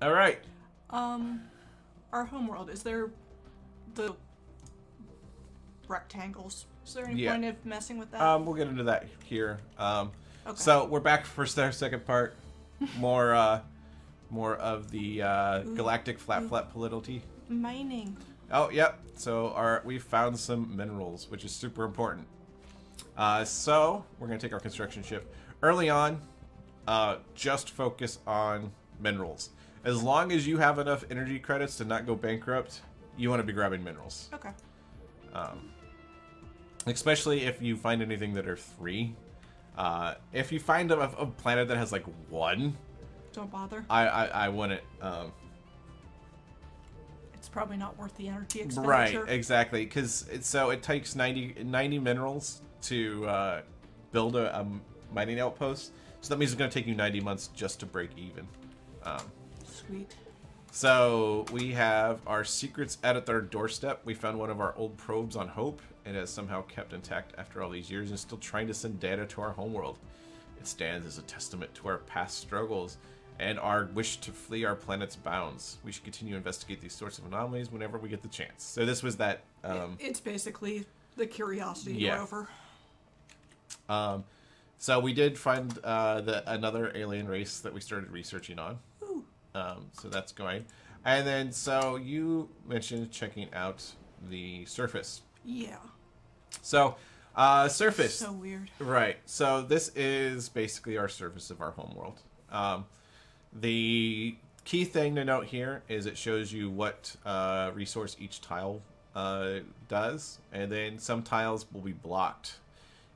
All right. Our homeworld, is there the rectangles? Is there any point of messing with that? We'll get into that here. Okay. So we're back for our second part. More of the Galactic Flap Flap Politity. Mining. Oh, yep. So we found some minerals, which is super important. So we're gonna take our construction ship. Early on, just focus on minerals. As long as you have enough energy credits to not go bankrupt, you want to be grabbing minerals. Okay. Especially if you find anything that are 3. If you find a planet that has like 1, don't bother. I wouldn't. It's probably not worth the energy expenditure. Right, exactly. Because it takes 90 minerals to build a mining outpost. So that means it's going to take you 90 months just to break even. Sweet. So we have our secrets at our doorstep. We found one of our old probes on Hope. It has somehow kept intact after all these years and is still trying to send data to our homeworld. It stands as a testament to our past struggles and our wish to flee our planet's bounds. We should continue to investigate these sorts of anomalies whenever we get the chance. So this was that... it's basically the Curiosity rover. So we did find another alien race that we started researching on. Ooh. So that's going. And then, so you mentioned checking out the surface. Yeah. So, surface. So weird. Right. So this is basically our surface of our homeworld. The key thing to note here is it shows you what resource each tile does, and then some tiles will be blocked.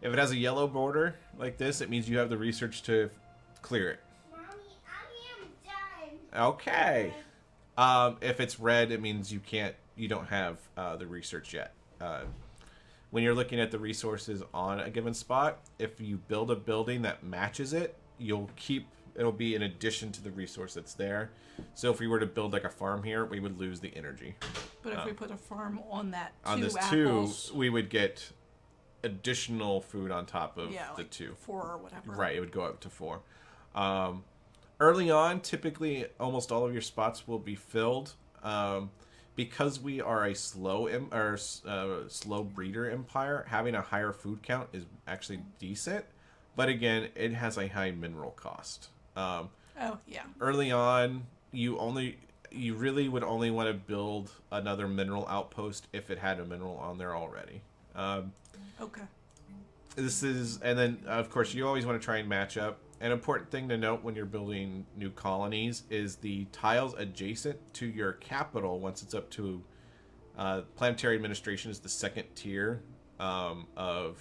If it has a yellow border like this, it means you have the research to clear it. Mommy, I am done. Okay. If it's red, it means you don't have the research yet. When you're looking at the resources on a given spot, if you build a building that matches it, it'll be in addition to the resource that's there. So if we were to build like a farm here, we would lose the energy. But if we put a farm on that apples, 2, we would get additional food on top of the like 2. 4 or whatever. Right, it would go up to 4. Early on, typically almost all of your spots will be filled. Because we are a slow breeder empire, having a higher food count is actually decent. But again, it has a high mineral cost. Oh yeah. Early on, you really would only want to build another mineral outpost if it had a mineral on there already. Okay. And then of course you always want to try and match up. An important thing to note when you're building new colonies is the tiles adjacent to your capital. Once it's up to planetary administration is the 2nd tier of.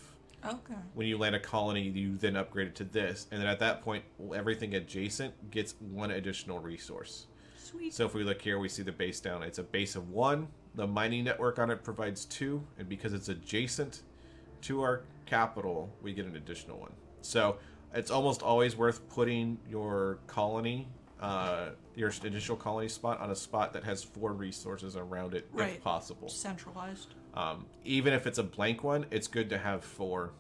Okay. When you land a colony, you then upgrade it to this, and then at that point, everything adjacent gets 1 additional resource. Sweet. So if we look here, we see the base down. It's a base of 1. The mining network on it provides 2, and because it's adjacent to our capital, we get an additional 1. So it's almost always worth putting your colony, your initial colony spot, on a spot that has 4 resources around it, if possible. Centralized. Even if it's a blank one, it's good to have 4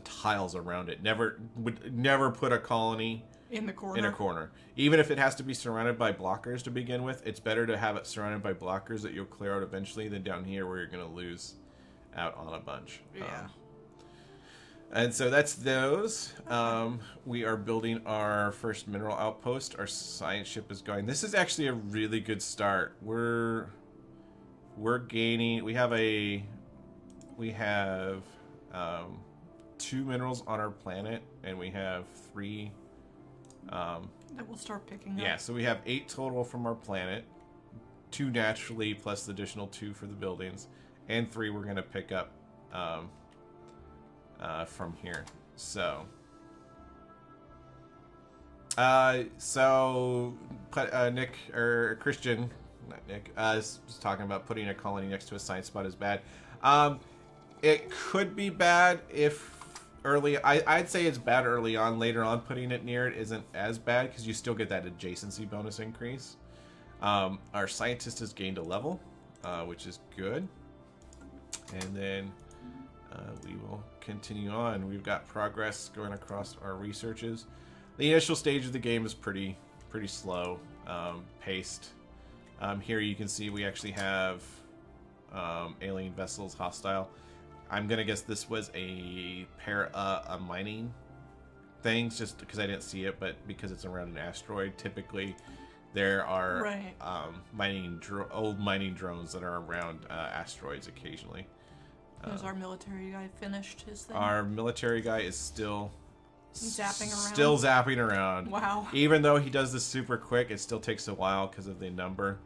tiles around it. Never put a colony in a corner. Even if it has to be surrounded by blockers to begin with, it's better to have it surrounded by blockers that you'll clear out eventually than down here where you're going to lose out on a bunch. Yeah. And so that's those. We are building our first mineral outpost. Our science ship is going. This is actually a really good start. We're gaining. We have 2 minerals on our planet, and we have 3. That will start picking up. Yeah, so we have 8 total from our planet. 2 naturally, plus the additional 2 for the buildings, and 3 we're going to pick up from here. So Nick, or Christian, not Nick, was talking about putting a colony next to a science spot is bad. It could be bad if I'd say it's bad early on. Later on, putting it near it isn't as bad because you still get that adjacency bonus increase. Our scientist has gained a level, which is good. And then we will continue on. We've got progress going across our researches. The initial stage of the game is pretty slow. paste. Here you can see we actually have alien vessels hostile. I'm gonna guess this was a mining things, just because I didn't see it, but because it's around an asteroid, typically there are old mining drones that are around asteroids occasionally. Has our military guy finished his thing? Our military guy is still zapping around. Wow. Even though he does this super quick, it still takes a while because of the number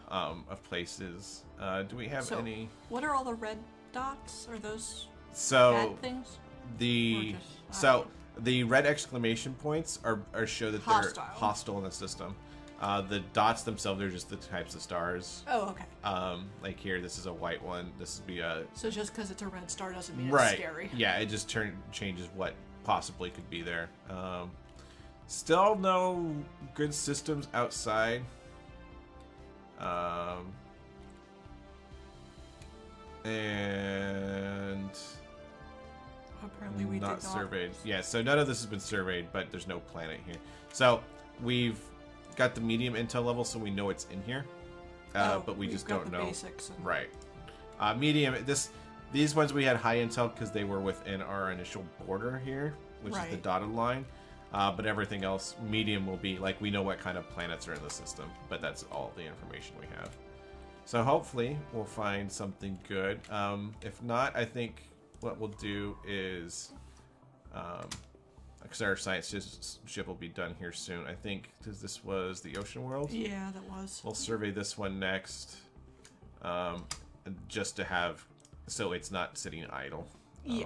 of places. Do we have any... What are all the red dots? Are those bad things? The red exclamation points are show that they're hostile in the system. The dots themselves are just the types of stars. Oh, okay. Like here, this is a white one. This would be a... So just because it's a red star doesn't mean it's scary. Yeah, it just changes what possibly could be there. Still no good systems outside. And apparently we not did not surveyed. Yeah, so none of this has been surveyed, but there's no planet here. So we've got the medium intel level, so we know it's in here. But we just don't know. Basics and... Right. Medium. These ones we had high intel because they were within our initial border here, which is the dotted line. But everything else, medium will be like we know what kind of planets are in the system, but that's all the information we have. So hopefully we'll find something good. If not, I think what we'll do is, because our science ship will be done here soon. I think this was the ocean world. Yeah, that was. We'll survey this one next, just to have, so it's not sitting idle. Yeah.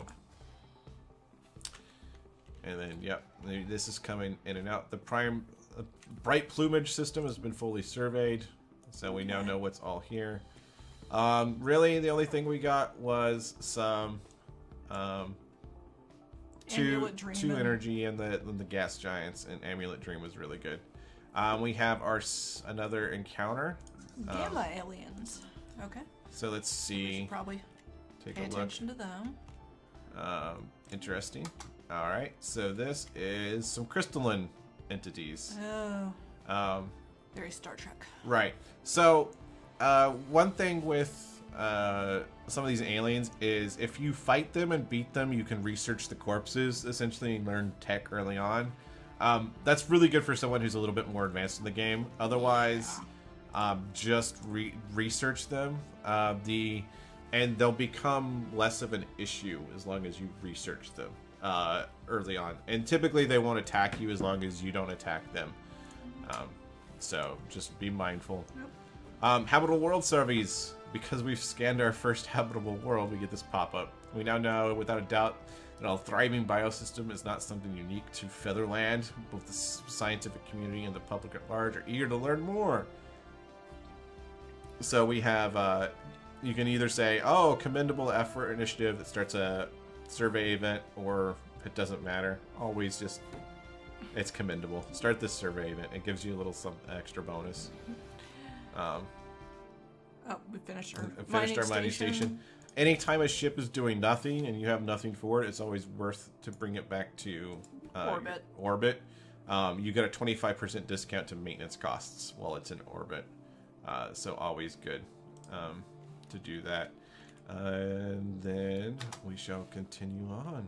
And then, yep, this is coming in and out. The bright plumage system has been fully surveyed, so we now know what's all here. Really, the only thing we got was some two energy and the gas giants, and Amulet Dream was really good. We have another encounter. Gamma aliens. Okay. So let's see. We should probably pay attention to them. Interesting. All right. So this is some crystalline entities. Oh. Very Star Trek. Right. So one thing with some of these aliens is if you fight them and beat them, you can research the corpses, essentially, and learn tech early on. That's really good for someone who's a little bit more advanced in the game. Otherwise, just research them. And they'll become less of an issue as long as you research them early on. And typically they won't attack you as long as you don't attack them. So just be mindful. Yep. Habitable world surveys. Because we've scanned our first habitable world, we get this pop-up. We now know without a doubt that a thriving biosystem is not something unique to Featherland. Both the scientific community and the public at large are eager to learn more. So we have, you can either say, oh, commendable effort initiative that starts a survey event, or it doesn't matter. Always just, it's commendable. Start this survey event. It gives you a little some extra bonus. Oh, we finished our mining station. Anytime a ship is doing nothing and you have nothing for it, it's always worth to bring it back to orbit. You get a 25% discount to maintenance costs while it's in orbit. So always good to do that. And then we shall continue on.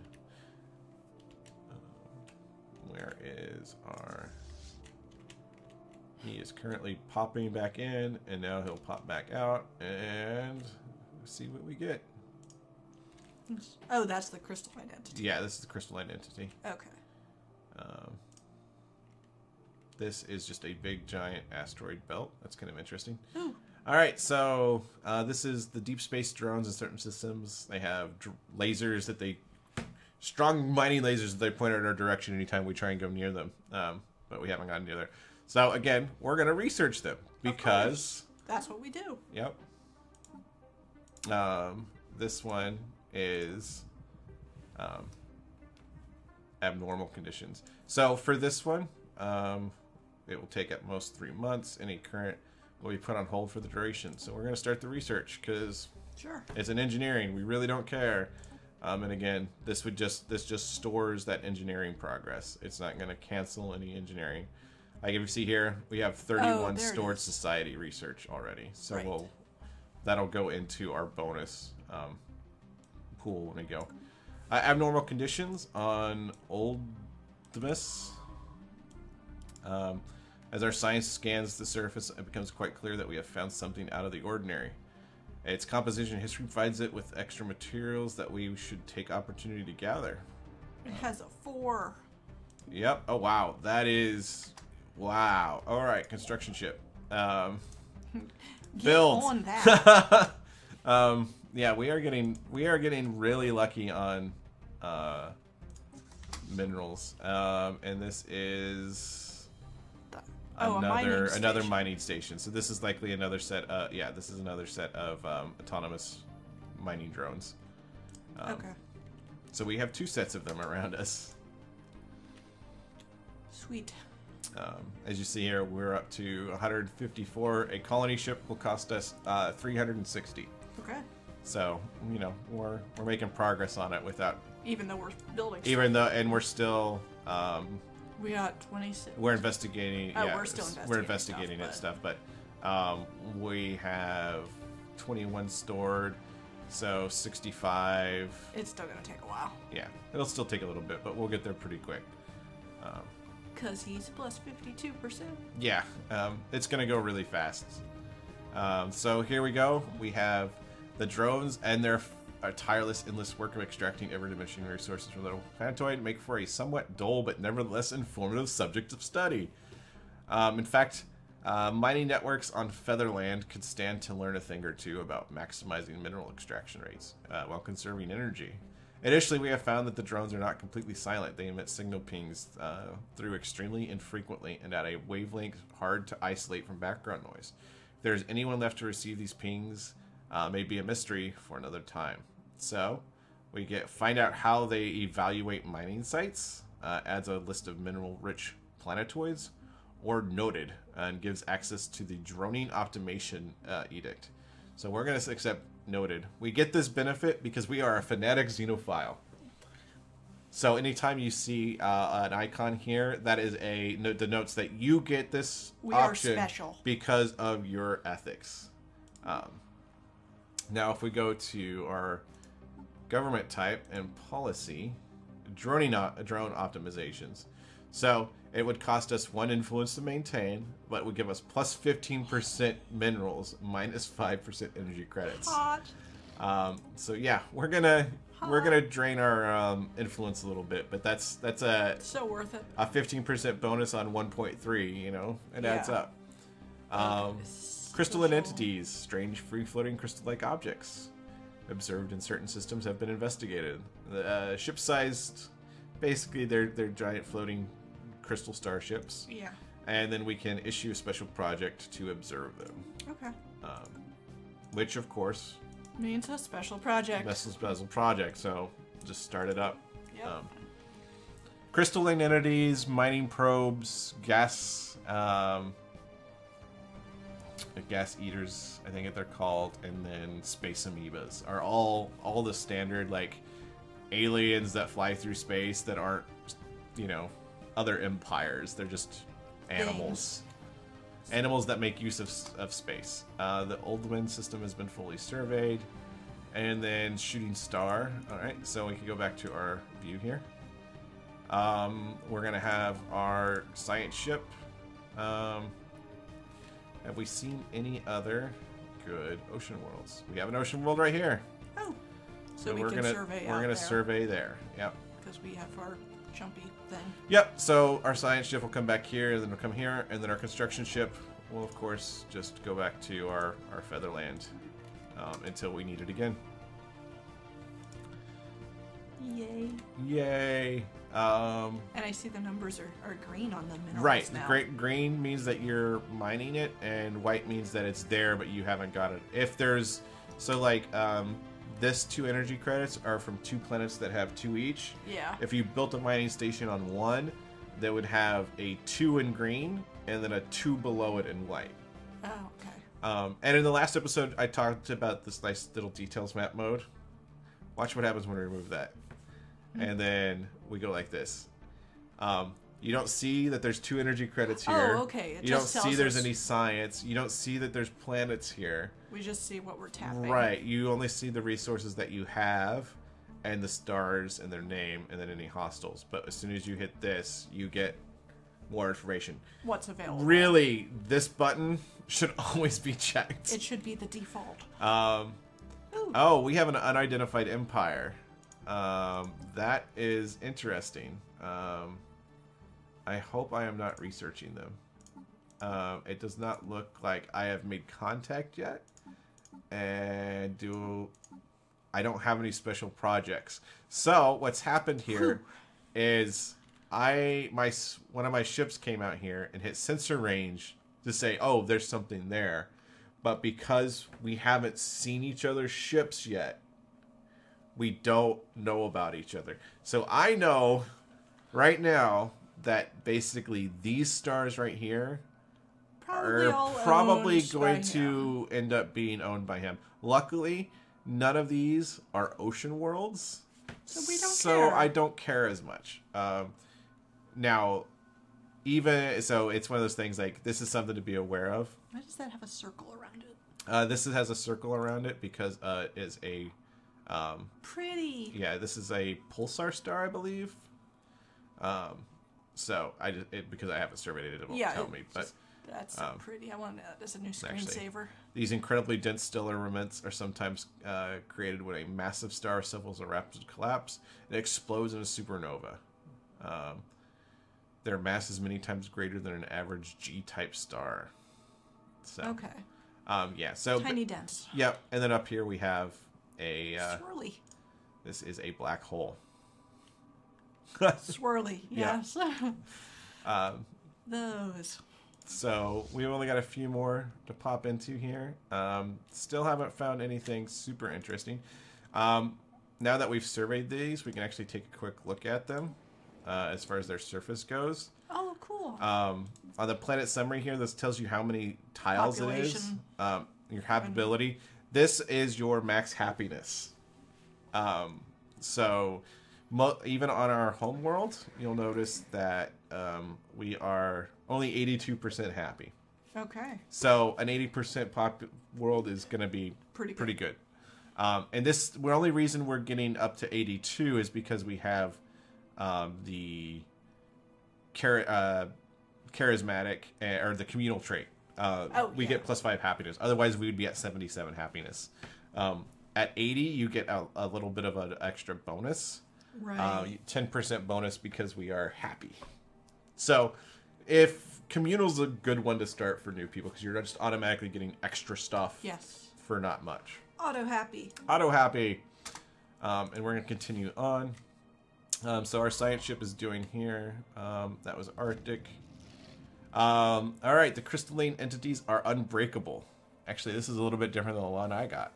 Where is our... He is currently popping back in, and now he'll pop back out, and see what we get. Oh, that's the crystalline entity. Yeah, this is the crystalline entity. Okay. This is just a big, giant asteroid belt. That's kind of interesting. Ooh. All right, so this is the deep space drones in certain systems. They have lasers that strong mining lasers that they point in our direction anytime we try and go near them. But we haven't gotten near there. So again, we're going to research them because that's what we do. Yep. This one is abnormal conditions. So for this one, it will take at most 3 months. Any current will be put on hold for the duration. So we're going to start the research because it's an engineering. We really don't care. And again, this just stores that engineering progress. It's not going to cancel any engineering. Like if you see here, we have 31 there it stored is. society research already. So Right. that'll go into our bonus pool when we go. Abnormal conditions on Oldmus. As our science scans the surface, it becomes quite clear that we have found something out of the ordinary. Its composition history provides it with extra materials that we should take opportunity to gather. It has a 4. Yep. Oh wow, that is wow. All right, construction ship. Build. On that. Yeah, we are getting really lucky on minerals. And this is another mining station. So this is likely another set. Yeah, this is another set of autonomous mining drones. Okay. So we have 2 sets of them around us. Sweet. As you see here, we're up to 154. A colony ship will cost us 360. Okay. So you know we're making progress on it without. Even though we're building. And we're still. We got 26. We're investigating. Oh, yeah, we're still investigating. We're investigating stuff, but we have 21 stored, so 65. It's still gonna take a while. Yeah, it'll still take a little bit, but we'll get there pretty quick. Cause he's plus 52%. Yeah, it's gonna go really fast. So here we go. We have the drones and their tireless, endless work of extracting ever-diminishing resources from the planetoid make for a somewhat dull but nevertheless informative subject of study. In fact, mining networks on Featherland could stand to learn a thing or two about maximizing mineral extraction rates while conserving energy. Additionally, we have found that the drones are not completely silent. They emit signal pings through extremely infrequently and at a wavelength hard to isolate from background noise. If there's anyone left to receive these pings, may be a mystery for another time. So, we find out how they evaluate mining sites, adds a list of mineral-rich planetoids, or noted, and gives access to the droning optimization edict. So we're going to accept noted. We get this benefit because we are a fanatic xenophile. So anytime you see an icon here, that is denotes that you get this option are special because of your ethics. Now, if we go to our government type and policy, drone optimizations. So it would cost us 1 influence to maintain, but would give us plus 15% minerals, minus 5% energy credits. Hot. So yeah, we're gonna drain our influence a little bit, but that's a So worth it. a 15% bonus on 1.3. You know, it adds Yeah. up. Crystalline entities, strange free-floating crystal-like objects observed in certain systems have been investigated. Ship-sized, basically they're giant floating crystal starships. Yeah. And then we can issue a special project to observe them. Okay. Which, of course, Means a special project. special project. So just start it up. Yep. Crystalline entities, mining probes, gas eaters, I think they're called, and then space amoebas are all the standard like aliens that fly through space that aren't, you know, other empires. They're just animals. Animals that make use of space. The Oldman system has been fully surveyed. And then Shooting Star. Alright, so we can go back to our view here. We're going to have our science ship. Have we seen any other good ocean worlds? We have an ocean world right here. Oh. So we're gonna survey there. Yep. Because we have our jumpy thing. Yep. So our science ship will come back here, and then we'll come here, and then our construction ship will, of course, just go back to our Featherland until we need it again. Yay. Yay. And I see the numbers are green on the minerals right. now. Green means that you're mining it, and white means that it's there, but you haven't got it. If there's this 2 energy credits are from 2 planets that have 2 each. Yeah. If you built a mining station on one, that would have a 2 in green and then a 2 below it in white. Oh, okay. And in the last episode, I talked about this nice little details map mode. Watch what happens when we remove that. And then we go like this. You don't see that there's 2 energy credits here. Oh, okay. You don't see there's any science. You don't see that there's planets here. We just see what we're tapping. Right. You only see the resources that you have and the stars and their name and then any hostiles. But as soon as you hit this, you get more information. What's available. Really, this button should always be checked. It should be the default. Oh, we have an unidentified empire. That is interesting. I hope I am not researching them. It does not look like I have made contact yet. And I don't have any special projects. So what's happened here is one of my ships came out here and hit sensor range to say, oh, there's something there. But because we haven't seen each other's ships yet, we don't know about each other. So I know right now that basically these stars right here are probably going to end up being owned by him. Luckily, none of these are ocean worlds. So we don't care. So I don't care as much. Now, even so, it's one of those things like this is something to be aware of. Why does that have a circle around it? This has a circle around it because it is a pretty. Yeah, this is a pulsar star, I believe. So because I haven't surveyed it, it won't tell me. But that's so pretty. I want that as a new screensaver. These incredibly dense stellar remnants are sometimes created when a massive star suffers a rapid collapse and explodes in a supernova. Their mass is many times greater than an average G-type star. So, okay. Yeah. So tiny dense. Yep. And then up here we have a. Swirly. This is a black hole. Swirly. Yes. Those. So we've only got a few more to pop into here. Still haven't found anything super interesting. Now that we've surveyed these, we can actually take a quick look at them as far as their surface goes. Oh, cool. On the planet summary here, this tells you how many tiles it is. Your habitability. This is your max happiness. So even on our home world, you'll notice that we are only 82% happy. Okay. So an 80% world is going to be pretty good. And the only reason we're getting up to 82 is because we have the charismatic or the communal trait. We get +5 happiness. Otherwise, we would be at 77 happiness. At 80, you get a little bit of an extra bonus. Right. 10% bonus because we are happy. So, if communal's a good one to start for new people because you're just automatically getting extra stuff. Yes. For not much. Auto happy. Auto happy. And we're going to continue on. So our science ship is doing here. That was Arctic. All right, the crystalline entities are unbreakable. Actually, this is a little bit different than the one I got.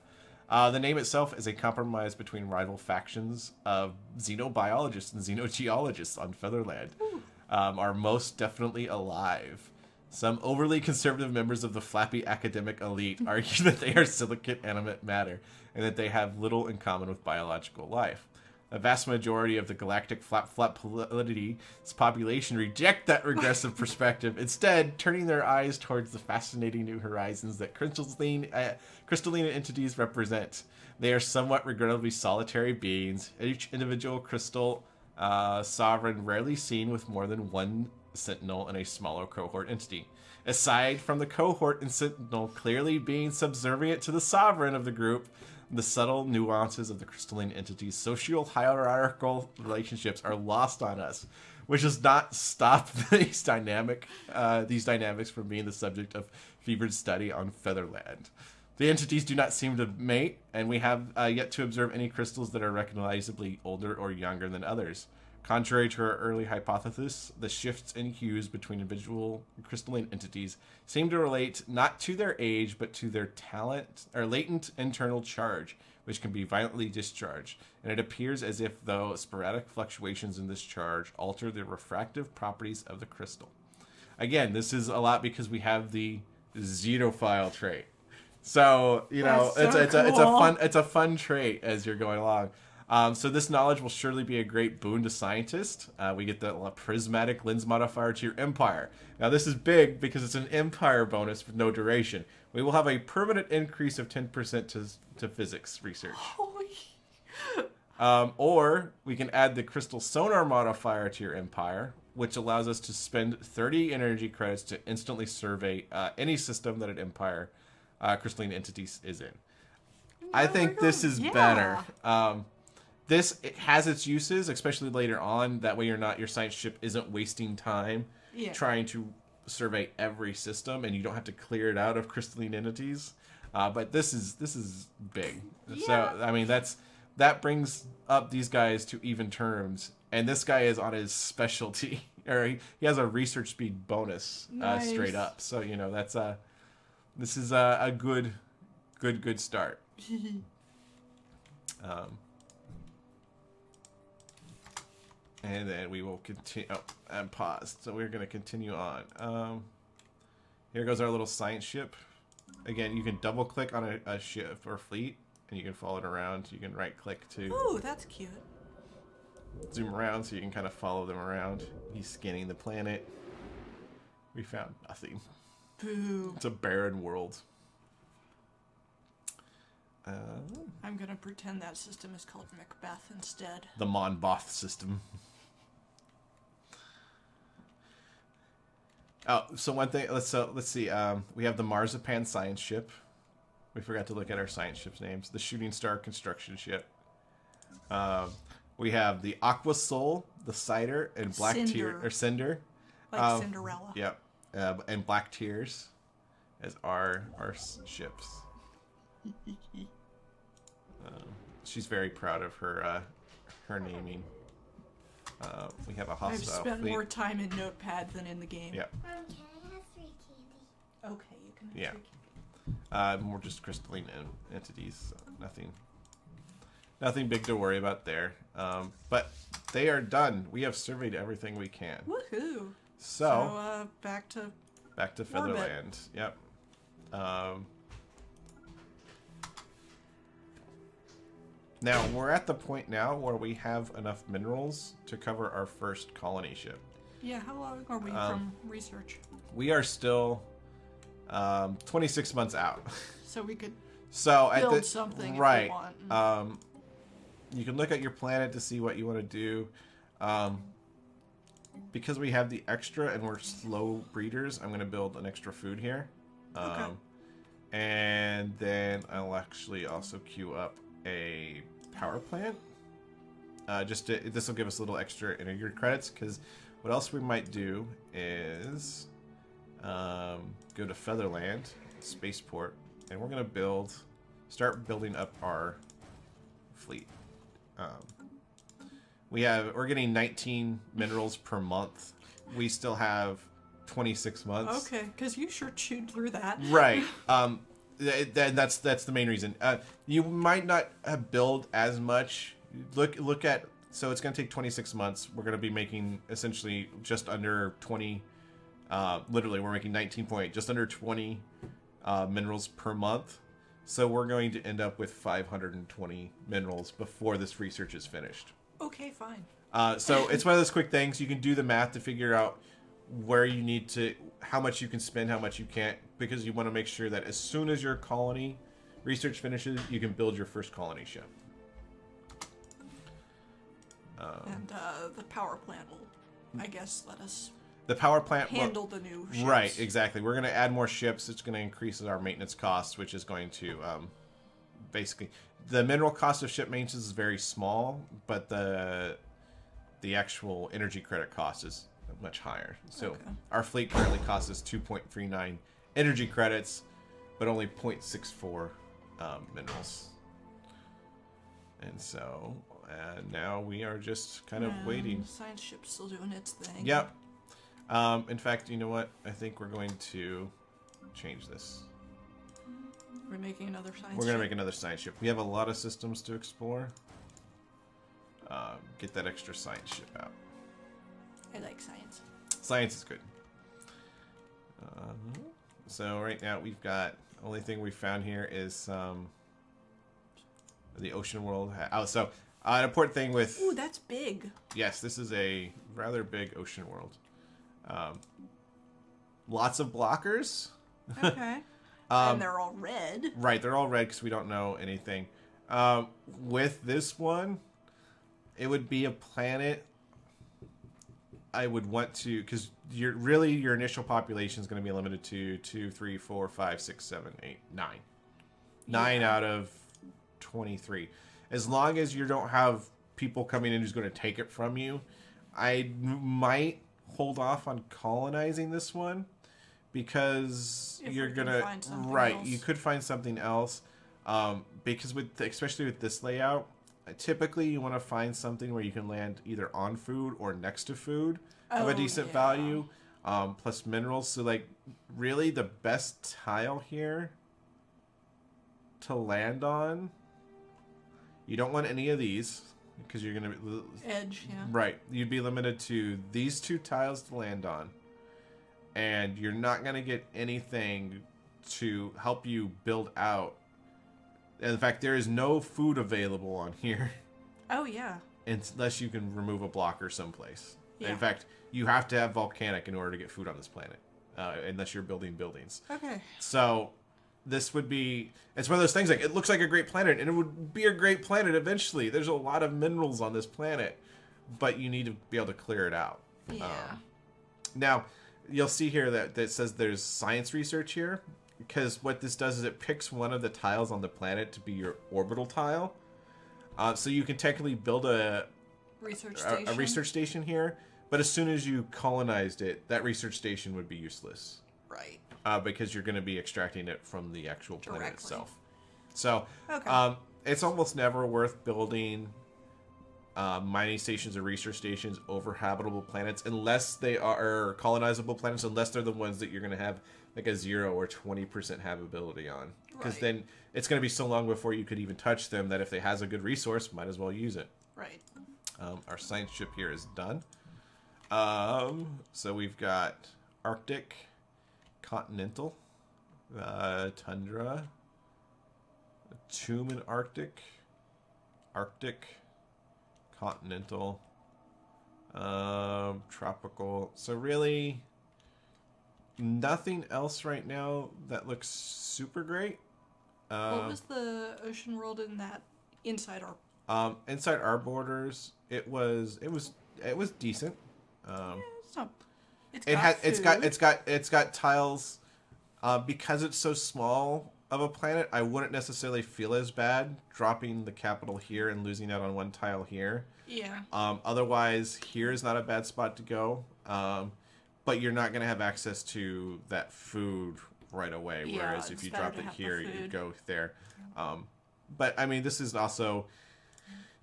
The name itself is a compromise between rival factions of xenobiologists and xenogeologists on Featherland. Are most definitely alive. Some overly conservative members of the flappy academic elite argue that they are silicate animate matter and that they have little in common with biological life. A vast majority of the Galactic Flap Flap Politity's population reject that regressive perspective, instead turning their eyes towards the fascinating new horizons that crystalline entities represent. They are somewhat regrettably solitary beings, each individual crystal sovereign rarely seen with more than one sentinel and a smaller cohort entity. Aside from the cohort and sentinel clearly being subservient to the sovereign of the group, the subtle nuances of the crystalline entity's socio-hierarchical relationships are lost on us, which does not stop these dynamics from being the subject of fevered study on Featherland. The entities do not seem to mate, and we have yet to observe any crystals that are recognizably older or younger than others. Contrary to our early hypothesis, the shifts in hues between individual crystalline entities seem to relate not to their age, but to their talent or latent internal charge, which can be violently discharged. And it appears as if, though, sporadic fluctuations in this charge alter the refractive properties of the crystal. Again, this is a lot because we have the xenophile trait. So, you know, it's a fun trait as you're going along. So this knowledge will surely be a great boon to scientists. We get the prismatic lens modifier to your empire. Now this is big because it's an empire bonus with no duration. We will have a permanent increase of 10% to physics research. Or we can add the crystal sonar modifier to your empire, which allows us to spend 30 energy credits to instantly survey any system that an empire crystalline entities is in. I think this is better. It has its uses, especially later on. That way, your science ship isn't wasting time trying to survey every system, and you don't have to clear it out of crystalline entities. But this is big. Yeah. So I mean, that brings up these guys to even terms, and this guy is on his specialty, or he has a research speed bonus straight up. So that's this is a good start. And then we will continue. Oh, I'm paused. So we're going to continue on. Here goes our little science ship. Again, you can double click on a ship or fleet, and you can follow it around. You can right click to. Ooh, that's cute. Zoom around so you can kind of follow them around. He's scanning the planet. We found nothing. Boo. It's a barren world. I'm going to pretend that system is called Macbeth instead. The Monboth system. Oh, so one thing. Let's see. We have the Marzipan science ship. We forgot to look at our science ship's names. The Shooting Star construction ship. We have the Aqua Soul, the Cider, and Black Cinder. Like Cinderella. Yep. And Black Tears as our ships. She's very proud of her naming. We have a hostile I've spent fleet. more time in Notepad than in the game. Yep. Mom, can I have 3 candy? Okay, you can have 3 candy. More just crystalline entities. So nothing big to worry about there. But they are done. We have surveyed everything we can. Woohoo! So back to Featherland. Yep. Now, we're at the point now where we have enough minerals to cover our first colony ship. Yeah, how long are we from research? We are still 26 months out. So we could build something right. if we want. You can look at your planet to see what you want to do. Because we have the extra and we're slow breeders, I'm going to build an extra food here. Okay. And then I'll actually also queue up a power plant. This will give us a little extra energy credits, because what else we might do is go to Featherland, Spaceport, and we're going to start building up our fleet. We're getting 19 minerals per month. We still have 26 months. Okay, because you sure chewed through that. Right. That's the main reason. You might not build as much. Look at. So it's going to take 26 months. We're going to be making essentially just under 20. Literally, we're making 19.8, just under 20 minerals per month. So we're going to end up with 520 minerals before this research is finished. Okay, fine. So it's one of those quick things. You can do the math to figure out where you need to, how much you can spend, how much you can't, because you want to make sure that as soon as your colony research finishes, you can build your first colony ship. And the power plant will, I guess, let us the power plant handle the new ships. Right, exactly. We're going to add more ships. It's going to increase our maintenance costs, which is going to basically, the mineral cost of ship maintenance is very small, but the actual energy credit cost is much higher. So our fleet currently costs us 2.39 energy credits, but only 0.64 minerals. And so now we are just kind of waiting. Science ship's still doing its thing. Yep. In fact, you know what? I think we're going to change this. We're making another science ship. We're going to make another science ship. We have a lot of systems to explore. Get that extra science ship out. I like science. Science is good. So right now we've got, only thing we found here is the ocean world. So An important thing with... Ooh, that's big. Yes, this is a rather big ocean world. Lots of blockers. Okay. And they're all red. Right, they're all red because we don't know anything. With this one, it would be a planet I would want to... Because your initial population is going to be limited to 2, 3, 4, 5, 6, 7, 8, 9. 9 out of 23. As long as you don't have people coming in who's going to take it from you, I might hold off on colonizing this one because If you're we can gonna find something right. else. You could find something else because especially with this layout, typically you want to find something where you can land either on food or next to food of a decent value, plus minerals. So like really the best tile here to land on. You don't want any of these because you're going to... Edge, yeah. Right. You'd be limited to these 2 tiles to land on. And you're not going to get anything to help you build out. And in fact, there is no food available on here. Oh, yeah. Unless you can remove a blocker someplace. Yeah. In fact, you have to have volcanic in order to get food on this planet. Unless you're building buildings. Okay. So... This would be... It's one of those things, like, it looks like a great planet, and it would be a great planet eventually. There's a lot of minerals on this planet, but you need to be able to clear it out. Yeah. Now, you'll see here that says there's science research here, because what this does is it picks one of the tiles on the planet to be your orbital tile. So you can technically build a research station here, but as soon as you colonized it, that research station would be useless. Right. Because you're going to be extracting it from the actual planet Directly. itself. So, Okay. It's almost never worth building mining stations or research stations over habitable planets unless they are colonizable planets, unless they're the ones that you're going to have like a 0 or 20% habitability on. Because then it's going to be so long before you could even touch them that if it has a good resource, might as well use it. Right. Our science ship here is done. So we've got Arctic... Continental, Tundra, Tomb in Arctic, Continental, Tropical. So really, nothing else right now that looks super great. What was the ocean world in that inside our? Inside our borders, it was decent. It's not. It's got tiles. Because it's so small of a planet, I wouldn't necessarily feel as bad dropping the capital here and losing out on one tile here. Yeah. Otherwise, here is not a bad spot to go. But you're not going to have access to that food right away. Yeah, Whereas if it's you better drop to it have the here, you food. go there. But I mean, this is also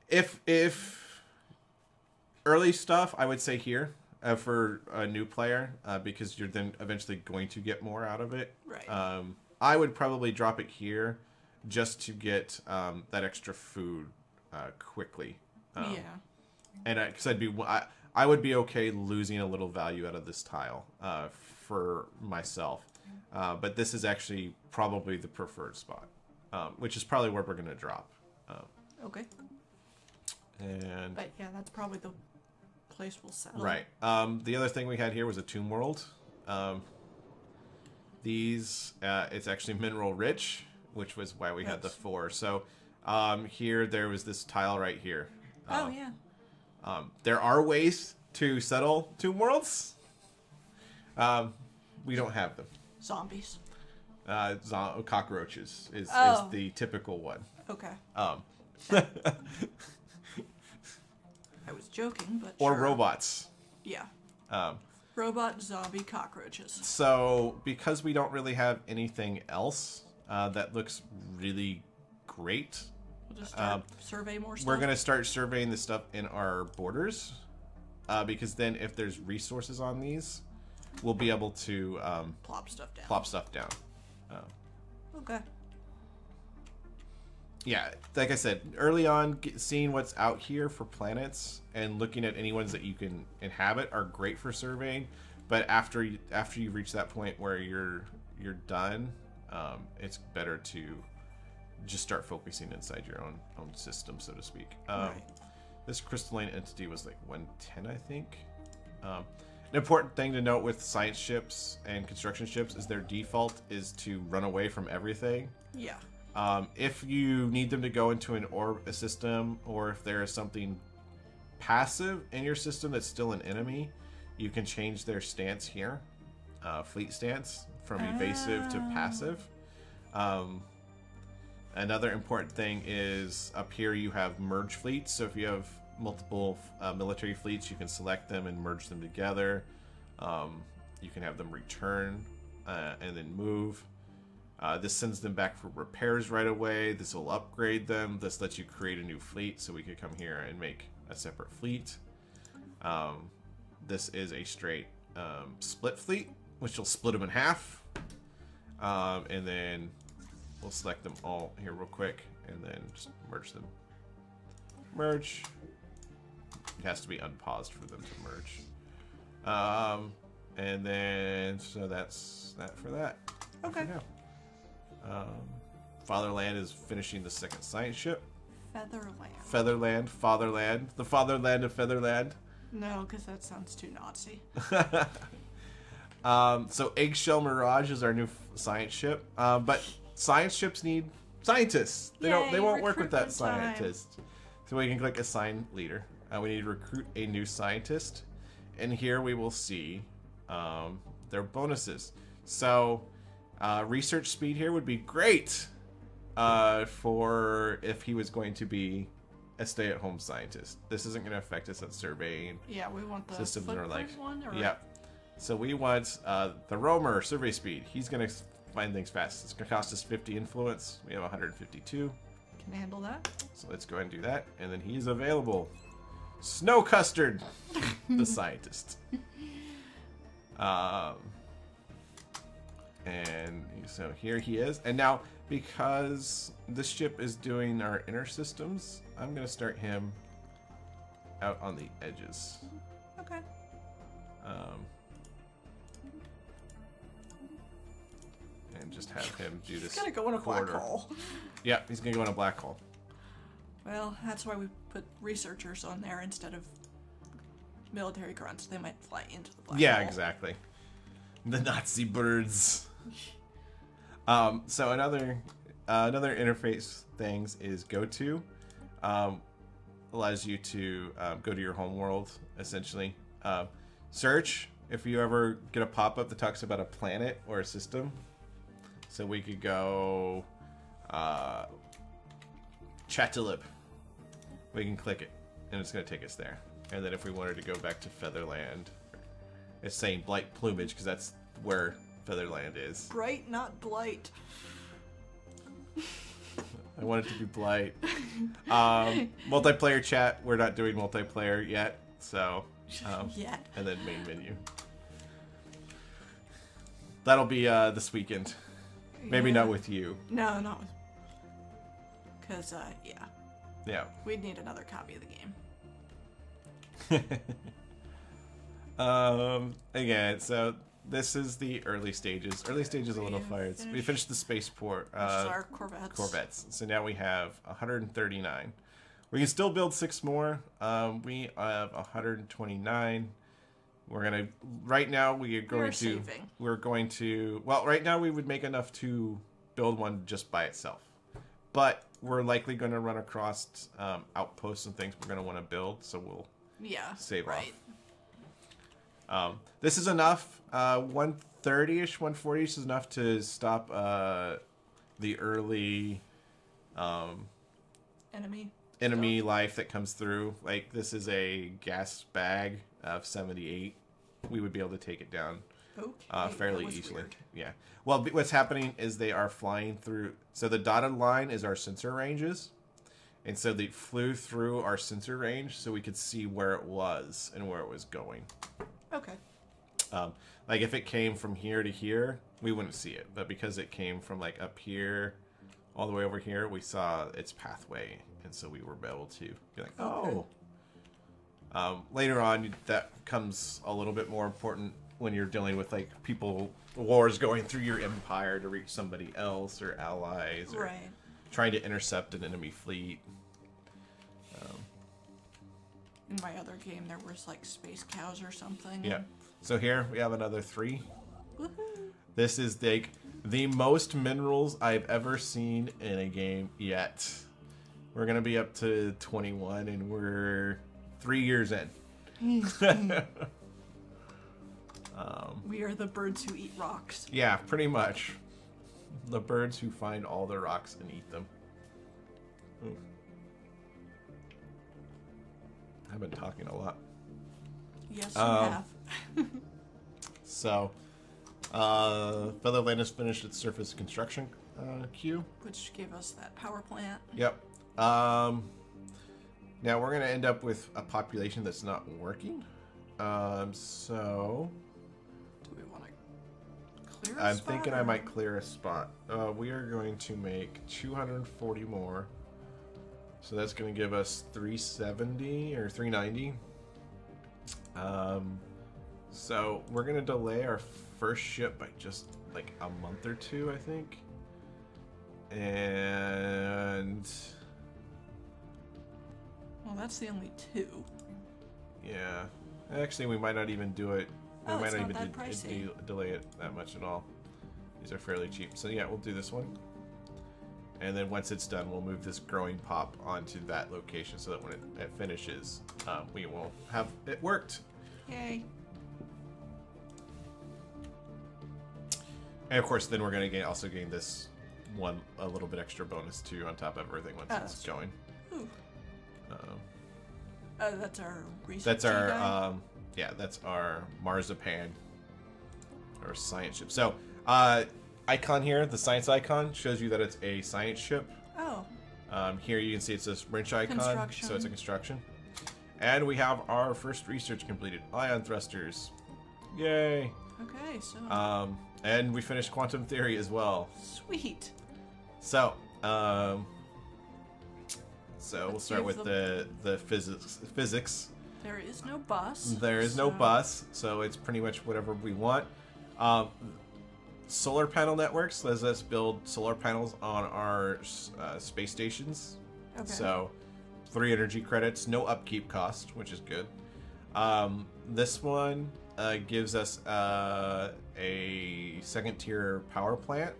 if early stuff, I would say here. For a new player, because you're then eventually going to get more out of it. Right. I would probably drop it here just to get that extra food quickly. Yeah. And because I would be okay losing a little value out of this tile for myself. But this is actually probably the preferred spot, which is probably where we're going to drop. Okay. And But yeah, that's probably the place we'll settle. right. The other thing we had here was a tomb world. It's actually mineral rich, which was why we had the 4. So here there was this tile right here. Oh yeah. There are ways to settle tomb worlds. We don't have them. Zombies. Cockroaches is the typical one. Okay. I was joking, but Or sure. robots. Yeah. Robot, zombie, cockroaches. So, because we don't really have anything else that looks really great, We'll just start survey more stuff. we're going to start surveying the stuff in our borders. Because then if there's resources on these, we'll be able to plop stuff down. plop stuff down. Okay. Yeah, like I said, early on, seeing what's out here for planets and looking at any ones that you can inhabit are great for surveying. But after you reach that point where you're done, it's better to just start focusing inside your own system, so to speak. Right. This crystalline entity was like 110, I think. An important thing to note with science ships and construction ships is their default is to run away from everything. Yeah. If you need them to go into a system, or if there is something passive in your system that's still an enemy, you can change their stance here, fleet stance, from evasive to passive. Another important thing is up here you have merge fleets. So if you have multiple military fleets, you can select them and merge them together. You can have them return and then move. This sends them back for repairs right away. This will upgrade them. This lets you create a new fleet, so we could come here and make a separate fleet. This is a straight split fleet, which will split them in half. And then we'll select them all here real quick, and then just merge them. Merge. It has to be unpaused for them to merge. And then, so that's that for that. Okay. For now. Fatherland is finishing the second science ship. Featherland. Featherland, Fatherland, the fatherland of Featherland. No, because that sounds too Nazi. So Eggshell Mirage is our new science ship. But science ships need scientists. They won't work with that scientist. So we can click assign leader. We need to recruit a new scientist, and here we will see their bonuses. So research speed here would be great for if he was going to be a stay-at-home scientist. This isn't going to affect us at surveying. Yeah, we want the systems are like one. Or... Yeah. So we want the roamer survey speed. He's going to find things fast. It's going to cost us 50 influence. We have 152. Can handle that. So let's go ahead and do that. And then he's available. Snow Custard, the scientist. And so here he is. And now, because this ship is doing our inner systems, I'm going to start him out on the edges. Okay. And just have him do this. He's gonna go in a black hole. Yeah, he's gonna go in a black hole. Well, that's why we put researchers on there instead of military grunts. They might fly into the black hole. Yeah, exactly. The Nazi birds. So another interface things is go to. Allows you to go to your home world, essentially. Search, if you ever get a pop-up that talks about a planet or a system. So we could go Chatulip. We can click it, and it's going to take us there. And then if we wanted to go back to Featherland, it's saying Blight Plumage, because that's where Featherland is. Bright, not blight. I want it to be Blight. Multiplayer chat, we're not doing multiplayer yet, so... Yet. And then main menu. That'll be this weekend. Maybe not with you. No, not with... Because, yeah. Yeah. We'd need another copy of the game. Again, so this is the early stages. Early stages a little fire. We finished the spaceport. Which is our Corvettes. So now we have 139. We can still build 6 more. We have 129. We're gonna right now we're going to well, right now we would make enough to build one just by itself, but we're likely going to run across outposts and things we're going to want to build, so we'll save off. This is enough. 130ish, 140ish is enough to stop the early enemy life that comes through. Like, this is a gas bag of 78. We would be able to take it down fairly easily. Weird. Yeah. Well, what's happening is they are flying through. So the dotted line is our sensor ranges. And so they flew through our sensor range so we could see where it was and where it was going. Okay. Like, if it came from here to here, we wouldn't see it. But because it came from, like, up here all the way over here, we saw its pathway. And so we were able to be like, oh. Later on, that becomes a little bit more important when you're dealing with, like, wars going through your empire to reach somebody else or allies or trying to intercept an enemy fleet. In my other game, there was like space cows or something. Yeah. So here we have another 3. Woohoo! This is like the most minerals I've ever seen in a game yet. We're gonna be up to 21, and we're 3 years in. We are the birds who eat rocks. Yeah, pretty much. The birds who find all the rocks and eat them. Ooh. I've been talking a lot. Yes, you have. So, Featherland has finished its surface construction queue. Which gave us that power plant. Yep. Now we're going to end up with a population that's not working. So... Do we want to clear a I'm spot, thinking or? I might clear a spot. We are going to make 240 more. So that's going to give us 370 or 390. So we're going to delay our first ship by just like a month or 2, I think. And... Well, that's the only 2. yeah. Actually, we might not even do it. We Oh, might it's not not even that pricey. delay it that much at all. These are fairly cheap. So yeah, we'll do this one. And then once it's done, we'll move this growing pop onto that location so that when it finishes, we will have it worked. Yay. And of course, then we're going to also gain this one a little bit extra bonus too on top of everything once it's going. Ooh. That's our research. That's our yeah, that's our marzipan or science ship. So icon here, the science icon shows you that it's a science ship. Oh. Here you can see it's this wrench icon, Construction. so it's a construction. And we have our first research completed, ion thrusters. Yay! Okay, so. And we finished quantum theory as well. Sweet. So, we'll start with the physics. There is no bus. There is no bus, so it's pretty much whatever we want. Solar panel networks lets us build solar panels on our space stations. Okay. So 3 energy credits, no upkeep cost, which is good. This one gives us a 2nd tier power plant.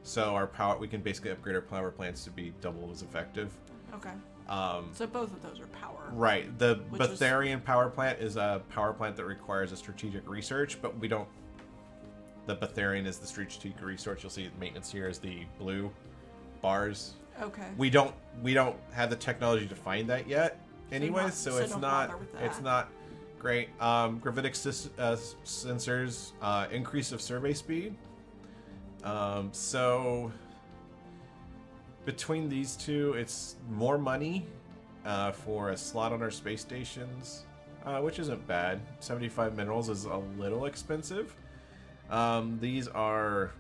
So we can basically upgrade our power plants to be double as effective. Okay. So both of those are power. Right. The Betharian power plant is a power plant that requires a strategic research, but we don't. The Betharian is the strategic research. You'll see maintenance here is the blue bars. Okay. We don't have the technology to find that yet. Anyway, so it's don't not bother with that. it's not great. Gravitic sensors, increase of survey speed. So between these two, it's more money for a slot on our space stations, which isn't bad. 75 minerals is a little expensive. These are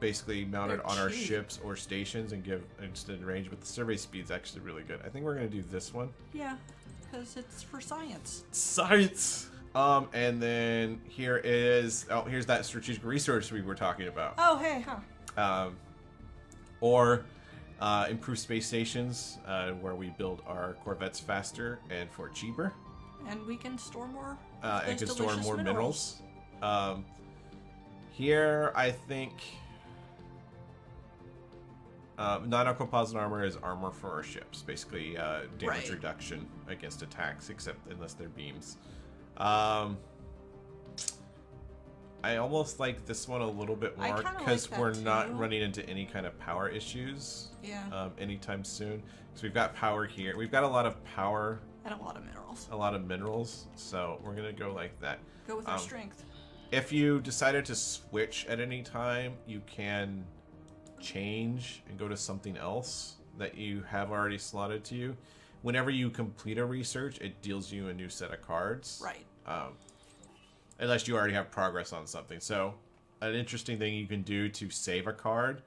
basically mounted They're on our cheap. ships or stations and give extended range, but the survey speed's actually really good. I think we're going to do this one. Yeah, because it's for science. Science! And then here is... Oh, here's that strategic resource we were talking about. Oh, hey, huh. Or improve space stations where we build our corvettes faster and for cheaper. And we can store more. And can those store delicious more minerals. Here, I think non-composite armor is armor for our ships. Basically, damage Right. reduction against attacks, except unless they're beams. I almost like this one a little bit I more kinda because like that we're not too. running into any kind of power issues Yeah. anytime soon. So we've got power here. We've got a lot of power, And a lot of minerals. a lot of minerals. So we're gonna go like that. Go with our strength. If you decided to switch at any time, you can change and go to something else that you have already slotted to you. Whenever you complete a research, it deals you a new set of cards. Right. Unless you already have progress on something. So, an interesting thing you can do to save a card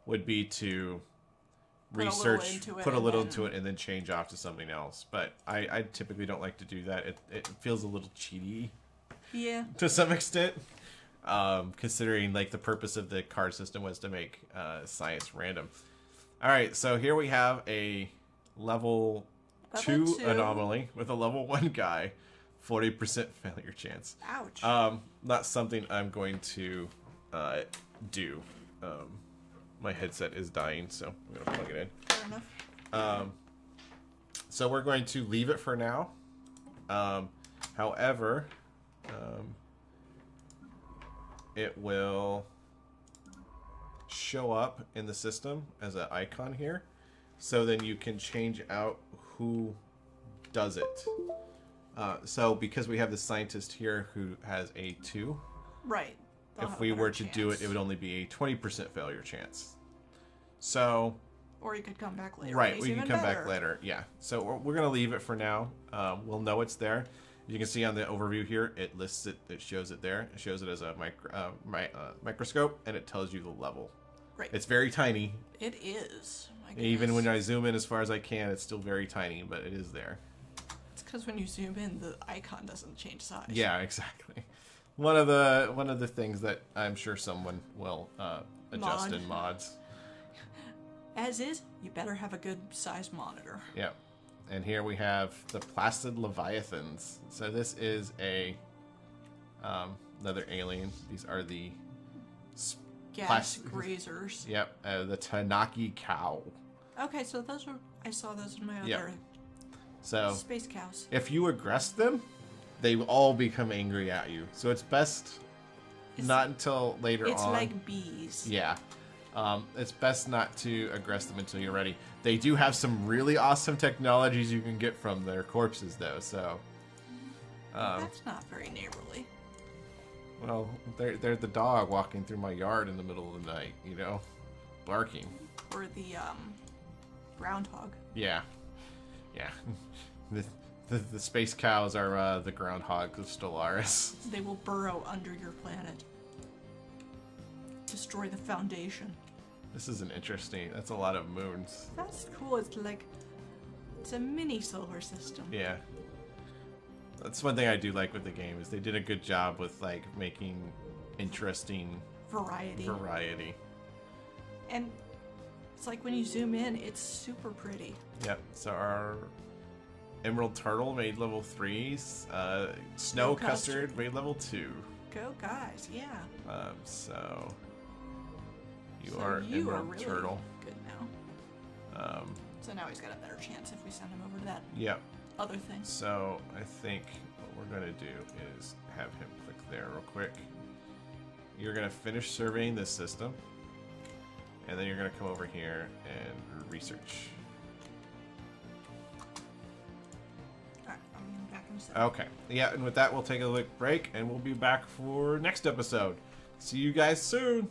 would be to Put a little research, into it put a and little then- into it, and then change off to something else. But I typically don't like to do that. It feels a little cheaty Yeah. to some extent, considering like the purpose of the card system was to make science random. All right, so here we have a level 2 anomaly with a level 1 guy, 40% failure chance. Ouch. Not something I'm going to do. My headset is dying, so I'm gonna plug it in. Fair enough. So we're going to leave it for now. However, it will show up in the system as an icon here. So then you can change out who does it. So because we have the scientist here who has a 2. Right. If we were to do it, it would only be a 20% failure chance. So... Or you could come back later. Right, we can come back later. Yeah. So we're going to leave it for now. We'll know it's there. You can see on the overview here, it lists it. It shows it there. It shows it as a microscope, and it tells you the level. Right. It's very tiny. It is. My Even when I zoom in as far as I can, it's still very tiny, but it is there. It's because when you zoom in, the icon doesn't change size. Yeah, exactly. One of the things that I'm sure someone will adjust in mods. As is, you better have a good size monitor. Yeah. And here we have the Placid Leviathans. So this is another alien. These are the gas grazers. Yep, the Tanaki cow. Okay, so those are I saw those in my other Yep. So space cows. If you aggress them, they all become angry at you. So it's best not until later on. It's like bees. Yeah. It's best not to aggress them until you're ready. They do have some really awesome technologies you can get from their corpses, though. So that's not very neighborly. Well, they're the dog walking through my yard in the middle of the night, you know, barking. Or the groundhog. Yeah, yeah. The space cows are the groundhogs of Stellaris. They will burrow under your planet. Destroy the foundation. This is an interesting... That's a lot of moons. That's cool. It's like... It's a mini solar system. Yeah. That's one thing I do like with the game, is they did a good job with, like, making interesting... Variety. And it's like when you zoom in, it's super pretty. Yep. So our Emerald Turtle made level 3s. Snow Custard made level 2. Go guys, yeah. So... You are Emerald really Turtle. Good now. So now he's got a better chance if we send him over to that other thing. So I think what we're going to do is have him click there real quick. You're going to finish surveying this system. And then you're going to come over here and research. Alright, I'm going back in a second. Okay. Yeah, and with that we'll take a quick break and we'll be back for next episode. See you guys soon.